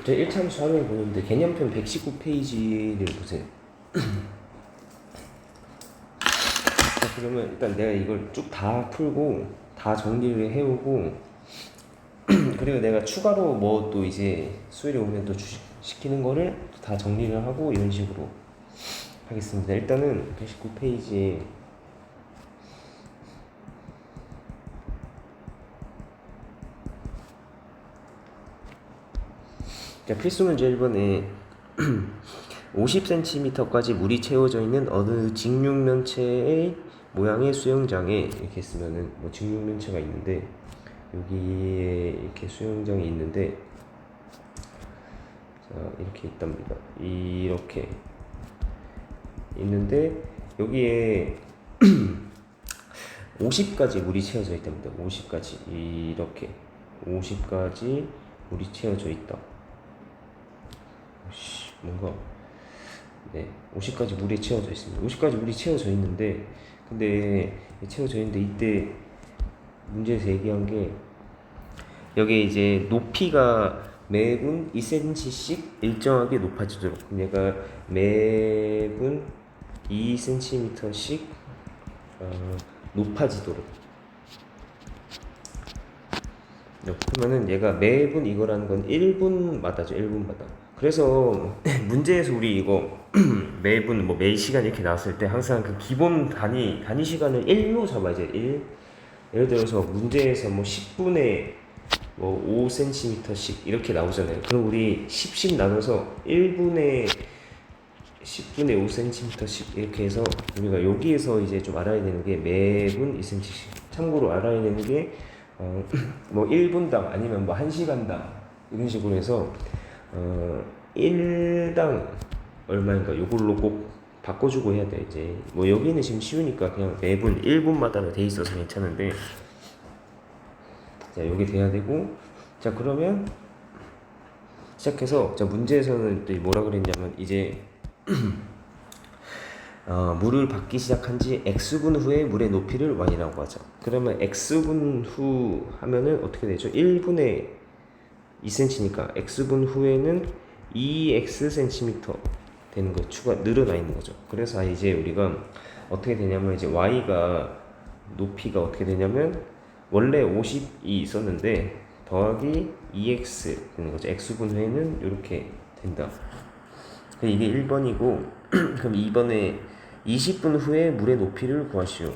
제 1참수 활용해 보는데 개념편 119페이지를 보세요. 자, 그러면 일단 내가 이걸 쭉 다 풀고 다 정리를 해오고 그리고 내가 추가로 뭐 또 이제 수요일에 오면 또 시키는 거를 다 정리를 하고 이런 식으로 하겠습니다. 일단은 119페이지에 자, 필수 문제 1번에 50cm까지 물이 채워져 있는 어느 직육면체의 모양의 수영장에 이렇게 했으면은 뭐 직육면체가 있는데 여기에 이렇게 수영장이 있는데 자 이렇게 있답니다. 이렇게 있는데 여기에 50까지 물이 채워져 있답니다. 50까지 이렇게 50까지 물이 채워져 있다. 뭔가 네 50까지 물이 채워져 있습니다. 50까지 물이 채워져 있는데 근데 채워져 있는데 이때 문제에서 얘기한 게 여기 이제 높이가 매분 2cm씩 일정하게 높아지도록 얘가 매분 2cm씩 높아지도록 그러면은 얘가 매분 이거라는 건 1분마다죠. 1분마다. 그래서 문제에서 우리 이거 매분 뭐 매시간 이렇게 나왔을 때 항상 그 기본 단위 시간을 1로 잡아야죠. 1. 예를 들어서 문제에서 뭐 10분에 뭐 5cm씩 이렇게 나오잖아요. 그럼 우리 10씩 나눠서 1분에 10분에 5cm씩 이렇게 해서 우리가 여기에서 이제 좀 알아야 되는 게 매분 2cm씩. 참고로 알아야 되는 게 뭐 1분당 아니면 뭐 1시간당 이런 식으로 해서 1당 얼마인가 요걸로 꼭 바꿔주고 해야 돼. 이제 뭐 여기는 지금 쉬우니까 그냥 매분 1분마다로 돼 있어서 괜찮은데 자 여기 돼야 되고 자 그러면 시작해서 자 문제에서는 또 뭐라 그랬냐면 이제 물을 받기 시작한 지 x분 후에 물의 높이를 y라고 하죠. 그러면 x분 후 하면은 어떻게 되죠? 1분에 2cm니까 x분 후에는 2x cm 되는 거 추가 늘어나 있는 거죠. 그래서 이제 우리가 어떻게 되냐면 이제 y가 높이가 어떻게 되냐면 원래 50이 있었는데 더하기 2x 되는 거죠. x분 후에는 이렇게 된다. 이게 1번이고 그럼 2번에 20분 후에 물의 높이를 구하시오.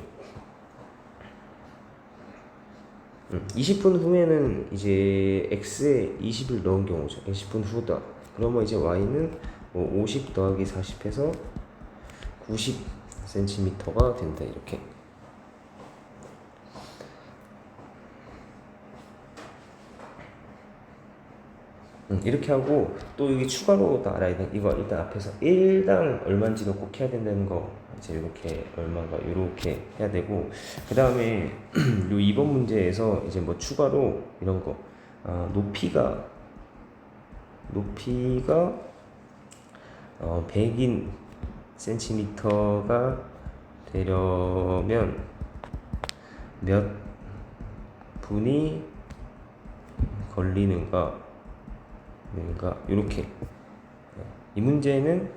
20분 후에는 이제 x에 20을 넣은 경우죠. 20분 후다. 그러면 이제 y는 50 더하기 40 해서 90cm가 된다. 이렇게. 이렇게 하고 또 여기 추가로 다 알아야 돼. 이거 일단 앞에서 1당 얼마인지도 꼭 해야 된다는 거 이제 이렇게 얼마가 이렇게 해야 되고 그 다음에 요 2번 문제에서 이제 뭐 추가로 이런 거 높이가 100인 센티미터가 되려면 몇 분이 걸리는가 이렇게 이 문제는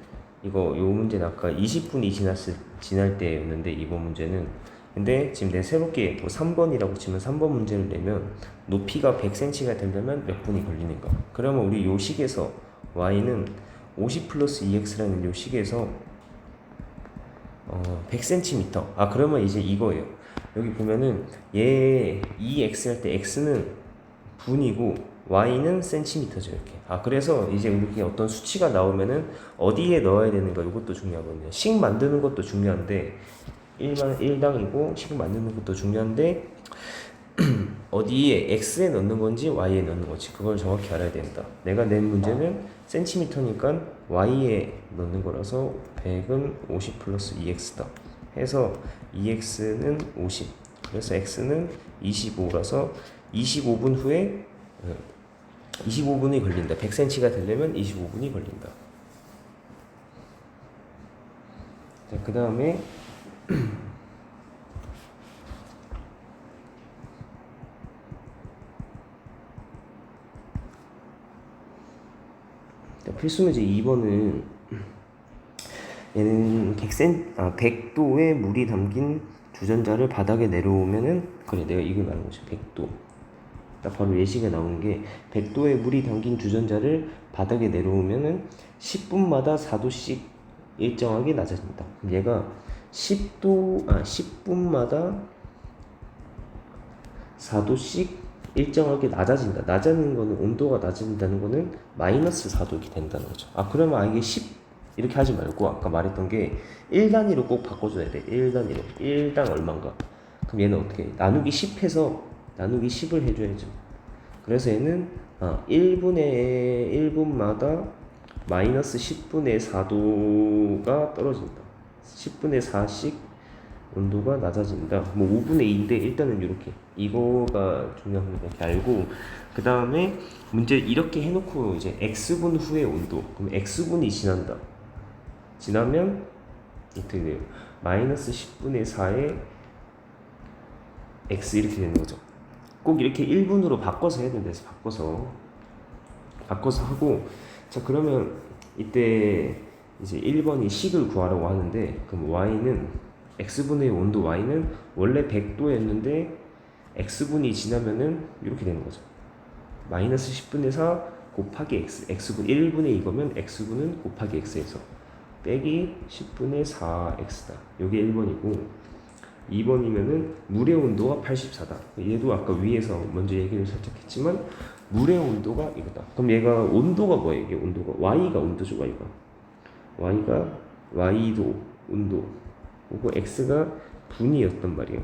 요 문제는 아까 20분이 지날 때였는데 이번 문제는 근데 지금 내가 새롭게 뭐 3번이라고 치면 3번 문제를 내면 높이가 100cm가 되려면 몇 분이 걸리는가 그러면 우리 요 식에서 y는 50 플러스 2x라는 요 식에서 100cm 그러면 이제 이거예요. 여기 보면은 얘 2x 할 때 x는 분이고 y는 센티미터죠. 이렇게 그래서 이제 우리 어떤 수치가 나오면은 어디에 넣어야 되는가 이것도 중요하거든요. 식 만드는 것도 중요한데 1당이고 식 만드는 것도 중요한데 어디에 x에 넣는 건지 y에 넣는 건지 그걸 정확히 알아야 된다. 내가 낸 문제는 센티미터니까 y에 넣는 거라서 100은 50 플러스 2x다 해서 2x는 50 그래서 x는 25라서 25분 후에 25분이 걸린다. 100cm가 되려면 25분이 걸린다. 자, 그 다음에 필수 문제 2번은 얘는 100도의 물이 담긴 주전자를 바닥에 내려오면은 그래 내가 이걸 말하는 거지. 100도 딱 바로 예시가 나오는 게 100도의 물이 담긴 주전자를 바닥에 내려오면은 10분마다 4도씩 일정하게 낮아진다. 얘가 10분마다 4도씩 일정하게 낮아진다. 낮아지는 거는 온도가 낮아진다는 거는 마이너스 4도 이렇게 된다는 거죠. 그러면 이게 10 이렇게 하지 말고 아까 말했던 게 1단위로 꼭 바꿔줘야 돼. 1단위로 1당 얼마인가. 그럼 얘는 어떻게 해? 나누기 10 해서 나누기 10을 해줘야죠. 그래서 얘는 1분마다 마이너스 10분의 4도가 떨어진다. 10분의 4씩 온도가 낮아진다. 뭐 5분의 2인데 일단은 이렇게 이거가 중요합니다. 이렇게 알고 그 다음에 문제 이렇게 해놓고 이제 x분 후의 온도 그럼 x분이 지나면 어떻게 돼요? 마이너스 10분의 4에 x 이렇게 되는 거죠. 꼭 이렇게 1분으로 바꿔서 해야 된다 해서 바꿔서 하고 자 그러면 이때 이제 1번이 식을 구하라고 하는데 그럼 y는 x분의 온도 y는 원래 100도였는데 x분이 지나면은 이렇게 되는 거죠. 마이너스 10분의 4 곱하기 x x분 1분의 2거면 x분은 곱하기 x에서 빼기 10분의 4x다. 요게 1번이고 2번이면은 물의 온도가 84다. 얘도 아까 위에서 먼저 얘기를 살짝 했지만 물의 온도가 이거다. 그럼 얘가 온도가 뭐예요? 이게 온도가 y가 온도죠. y가 y도 온도 그리고 x가 분이었단 말이에요.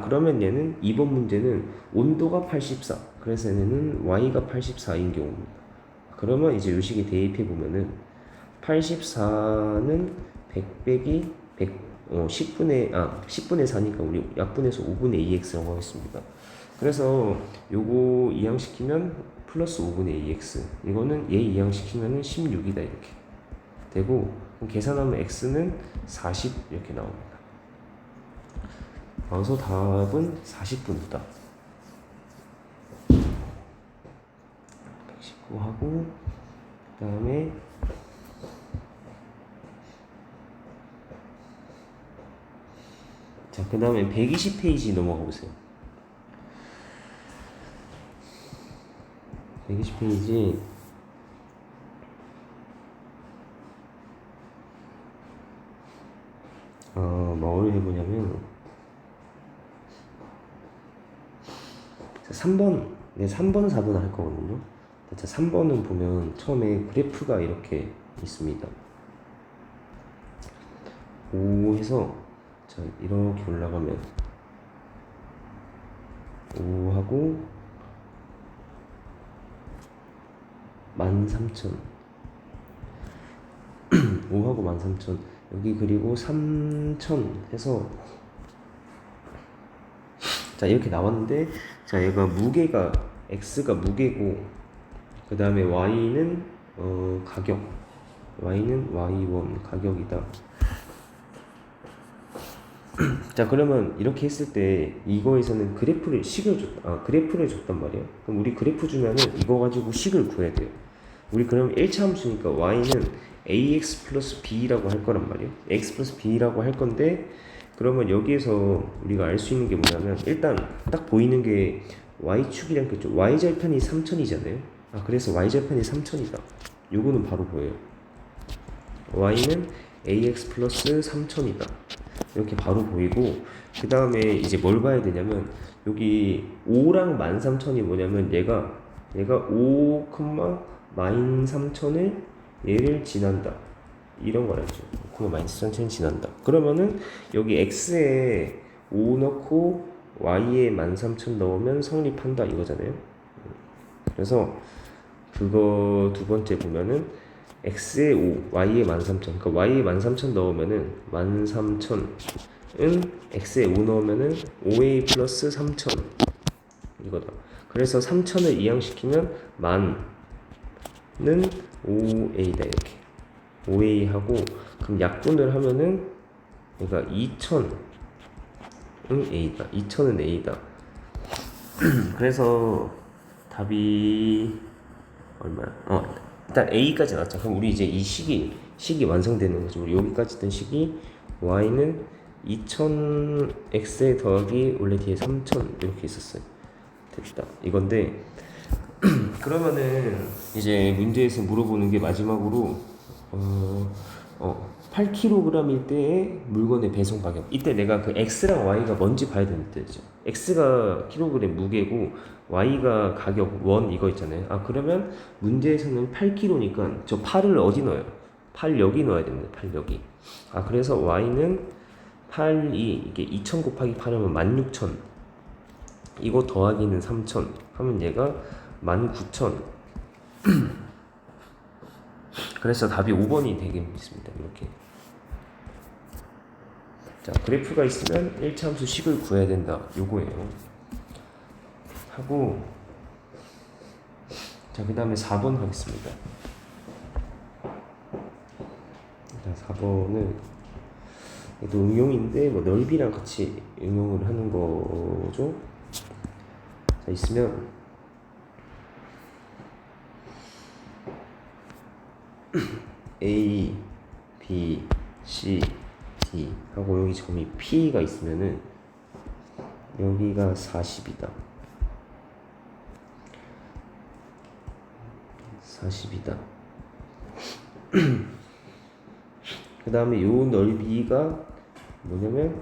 그러면 얘는 2번 문제는 온도가 84 그래서 얘는 y가 84인 경우입니다. 그러면 이제 요식에 대입해 보면은 84는 100 빼기 10분의 4니까 우리 약분해서 5분의 2x라고 하겠습니다. 그래서 요거 이항시키면 플러스 5분의 2x 이거는 얘 이항시키면은 16이다 이렇게 되고 계산하면 x는 40 이렇게 나옵니다. 그래서 답은 40분이다. 119 하고 그 다음에 자, 그 다음에 120페이지 넘어가 보세요. 120페이지 뭘 해보냐면 3번 3번 4번 할 거거든요. 자, 3번은 보면 처음에 그래프가 이렇게 있습니다. 5 해서 자 이렇게 올라가면 5하고 13,000 5하고 13,000 여기 그리고 3,000 해서 자 이렇게 나왔는데 자 얘가 무게가 x가 무게고 그 다음에 y는 가격 y는 y1 가격이다. 자 그러면 이렇게 했을 때 이거에서는 그래프를 줬단 말이에요. 그럼 우리 그래프 주면은 이거 가지고 식을 구해야 돼요. 우리 그럼 1차 함수니까 y는 ax 플러스 b라고 할 거란 말이에요. x 플러스 b라고 할 건데 그러면 여기에서 우리가 알 수 있는 게 뭐냐면 일단 딱 보이는 게 y축이랑 그쪽 y절편이 3000이잖아요. 그래서 y절편이 3000이다. 요거는 바로 보여요. y는 ax 플러스 3000이다. 이렇게 바로 보이고 그 다음에 이제 뭘 봐야 되냐면 여기 5랑 13,000이 뭐냐면 얘가 5, 13,000을 얘를 지난다 이런 거라죠. 5, 13,000을 지난다. 그러면은 여기 x에 5 넣고 y에 13,000 넣으면 성립한다 이거잖아요. 그래서 그거 두 번째 보면은 x에 5, y에 13,000 그러니까 y에 13,000 넣으면은 13,000은 x에 5 넣으면은 5a 플러스 3,000 이거다. 그래서 3,000을 이항시키면 만은 5a다 이렇게 5a 하고 그럼 약분을 하면은 그러니까 2,000은 a다 2,000은 a다. 그래서 답이 얼마야? 일단 a까지 나왔죠. 그럼 우리 이제 이 식이 완성되는 거죠. 우리 여기까지 있던 식이 y는 2000x에 더하기 원래 뒤에 3000 이렇게 있었어요. 됐다. 이건데 그러면은 이제 문제에서 물어보는 게 마지막으로 8kg일 때의 물건의 배송 가격. 이때 내가 그 x랑 y가 뭔지 봐야 되는 때죠. x가 킬로그램 무게고 y가 가격 원 이거 있잖아요. 아 그러면 문제에서는 8kg니까 저 8을 어디 넣어요? 8 여기 넣어야 됩니다. 8 여기. 아 그래서 y는 8이 이게 2000 곱하기 8하면 16000. 이거 더하기는 3000 하면 얘가 19000. 그래서 답이 5번이 되겠습니다. 이렇게. 자, 그래프가 있으면 1차 함수 식을 구해야 된다. 요거예요. 하고 자, 그다음에 4번 하겠습니다. 자, 4번은 또 응용인데 뭐 넓이랑 같이 응용을 하는 거죠. 자, 있으면 A, B, C, D 하고 여기 점이 P가 있으면은 여기가 40이다. 40이다. 그 다음에 요 넓이가 뭐냐면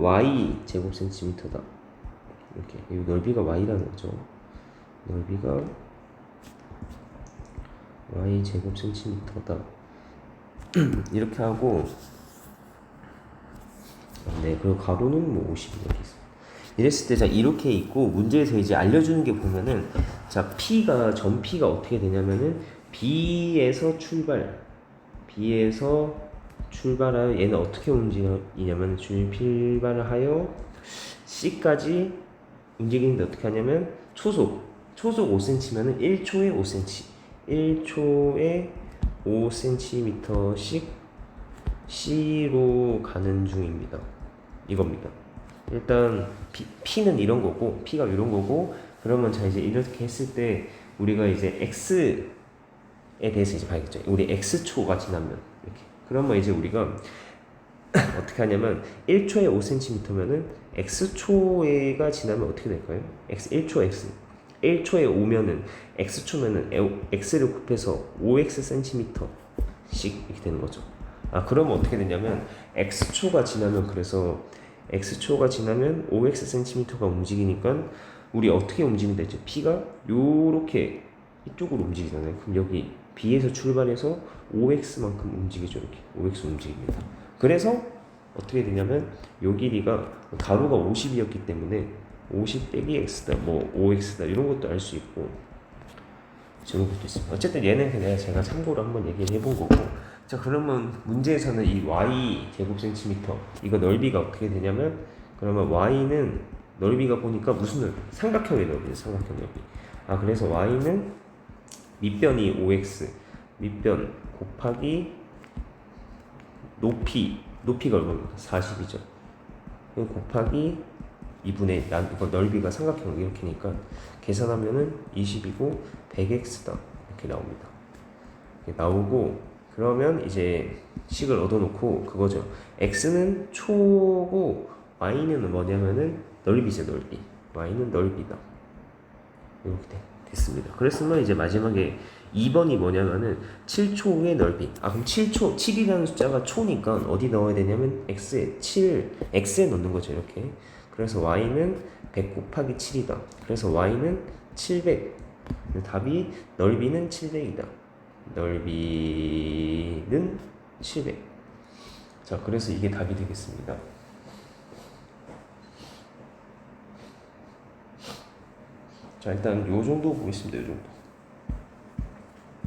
y 제곱 센티미터다. 이렇게 이 넓이가 y라는 거죠. 넓이가 y 제곱 센티미터다. 이렇게 하고 네 그리고 가로는 뭐 50 이렇게 있어. 이랬을 때 자 이렇게 있고 문제에서 이제 알려주는 게 보면은 자 P가 점 P가 어떻게 되냐면은 B에서 출발하여 얘는 어떻게 움직이냐면 출발을 하여 C까지 움직이는데 어떻게 하냐면 초속 5cm면은 1초에 5cm 1초에 5cm씩 C로 가는 중입니다. 이겁니다. 일단 P는 이런 거고 P가 이런 거고 그러면 자 이제 이렇게 했을 때 우리가 이제 X에 대해서 이제 봐야겠죠. 우리 X초가 지나면 이렇게 그러면 이제 우리가 어떻게 하냐면 1초에 5cm면은 X초가 지나면 어떻게 될까요? 1초에 5면은 X초면은 X를 곱해서 5x cm씩 이렇게 되는 거죠. 아 그러면 어떻게 되냐면 X초가 지나면 그래서 X초가 지나면 5x cm가 움직이니까 우리 어떻게 움직이면 되죠? P가 요렇게 이쪽으로 움직이잖아요. 그럼 여기 B에서 출발해서 5x만큼 움직이죠. 이렇게 5x 움직입니다. 그래서 어떻게 되냐면 요 길이가 가로가 50이었기 때문에 50 빼기 x다 뭐 5x다 이런 것도 알 수 있고 저런 것도 있습니다. 어쨌든 얘는 그냥 제가 참고로 한번 얘기를 해본 거고 자 그러면 문제에서는 이 y 제곱 센티미터 이거 넓이가 어떻게 되냐면 그러면 y는 넓이가 보니까 무슨 넓이? 삼각형의 넓이죠. 삼각형 넓이. 아 그래서 y는 밑변이 5x 밑변 곱하기 높이가 얼마입니까? 40이죠. 곱하기 2분의 이거 넓이가 삼각형 이렇게니까 계산하면은 20이고 100x다 이렇게 나옵니다. 이렇게 나오고 그러면 이제 식을 얻어놓고 그거죠. x는 초고 y는 뭐냐면은 넓이죠. 넓이. y는 넓이다. 이렇게 됐습니다. 그랬으면 이제 마지막에 2번이 뭐냐면은 7초의 넓이. 아 그럼 7초 7이라는 숫자가 초니까 어디 넣어야 되냐면 x에 넣는 거죠. 이렇게. 그래서 y는 100 곱하기 7이다. 그래서 y는 700. 답이 넓이는 700이다. 넓이는 700. 자, 그래서 이게 답이 되겠습니다. 자, 일단 요 정도 보겠습니다. 요 정도.